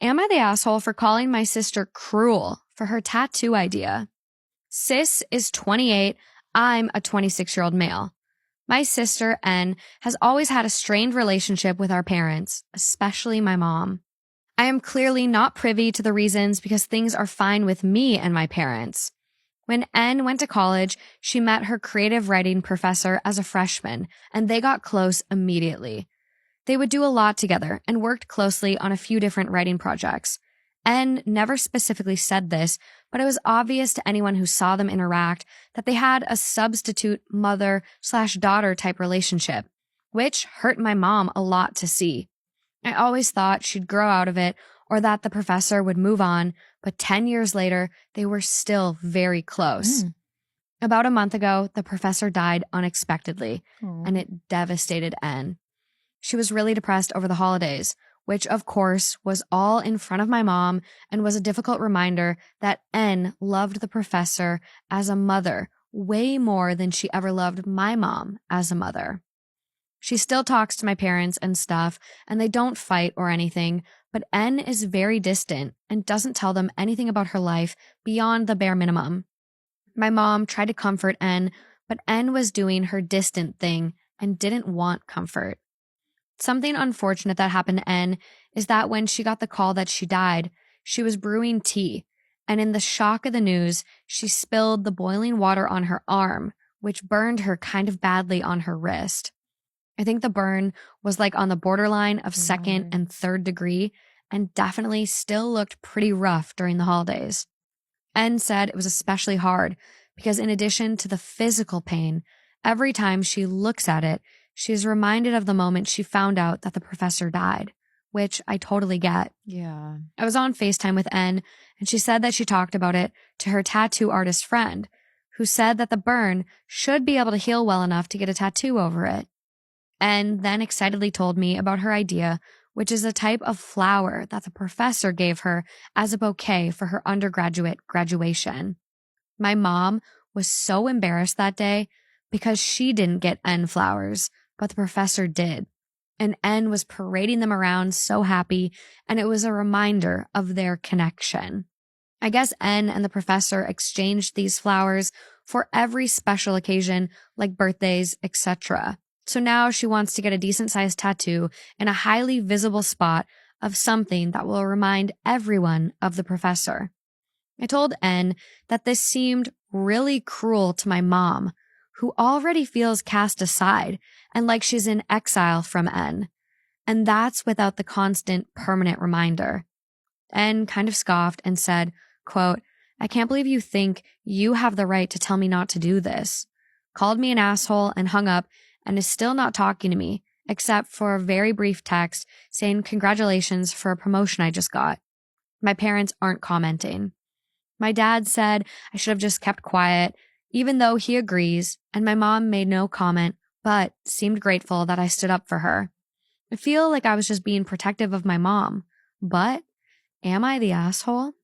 Am I the asshole for calling my sister cruel for her tattoo idea? Sis is 28. I'm a 26-year-old male. My sister, N, has always had a strained relationship with our parents, especially my mom. I am clearly not privy to the reasons because things are fine with me and my parents. When N went to college, she met her creative writing professor as a freshman, and they got close immediately. They would do a lot together and worked closely on a few different writing projects. N never specifically said this, but it was obvious to anyone who saw them interact that they had a substitute mother/daughter type relationship, which hurt my mom a lot to see. I always thought she'd grow out of it or that the professor would move on, but 10 years later, they were still very close. About a month ago, the professor died unexpectedly, and it devastated N. She was really depressed over the holidays, which of course was all in front of my mom and was a difficult reminder that N loved the professor as a mother way more than she ever loved my mom as a mother. She still talks to my parents and stuff, and they don't fight or anything, but N is very distant and doesn't tell them anything about her life beyond the bare minimum. My mom tried to comfort N, but N was doing her distant thing and didn't want comfort. Something unfortunate that happened to N is that when she got the call that she died, she was brewing tea, and in the shock of the news, she spilled the boiling water on her arm, which burned her kind of badly on her wrist. I think the burn was like on the borderline of second and third degree and definitely still looked pretty rough during the holidays. N said it was especially hard because in addition to the physical pain, every time she looks at it, she is reminded of the moment she found out that the professor died, which I totally get. Yeah. I was on FaceTime with N, and she said that she talked about it to her tattoo artist friend, who said that the burn should be able to heal well enough to get a tattoo over it. And then excitedly told me about her idea, which is a type of flower that the professor gave her as a bouquet for her undergraduate graduation. My mom was so embarrassed that day because she didn't get N flowers, but the professor did. And N was parading them around so happy, and it was a reminder of their connection. I guess N and the professor exchanged these flowers for every special occasion like birthdays, etc. So now she wants to get a decent-sized tattoo in a highly visible spot of something that will remind everyone of the professor. I told N that this seemed really cruel to my mom, who already feels cast aside and like she's in exile from N. And that's without the constant, permanent reminder. N kind of scoffed and said, quote, "I can't believe you think you have the right to tell me not to do this." Called me an asshole and hung up and is still not talking to me, except for a very brief text saying congratulations for a promotion I just got. My parents aren't commenting. My dad said I should have just kept quiet, even though he agrees, and my mom made no comment, but seemed grateful that I stood up for her. I feel like I was just being protective of my mom, but am I the asshole?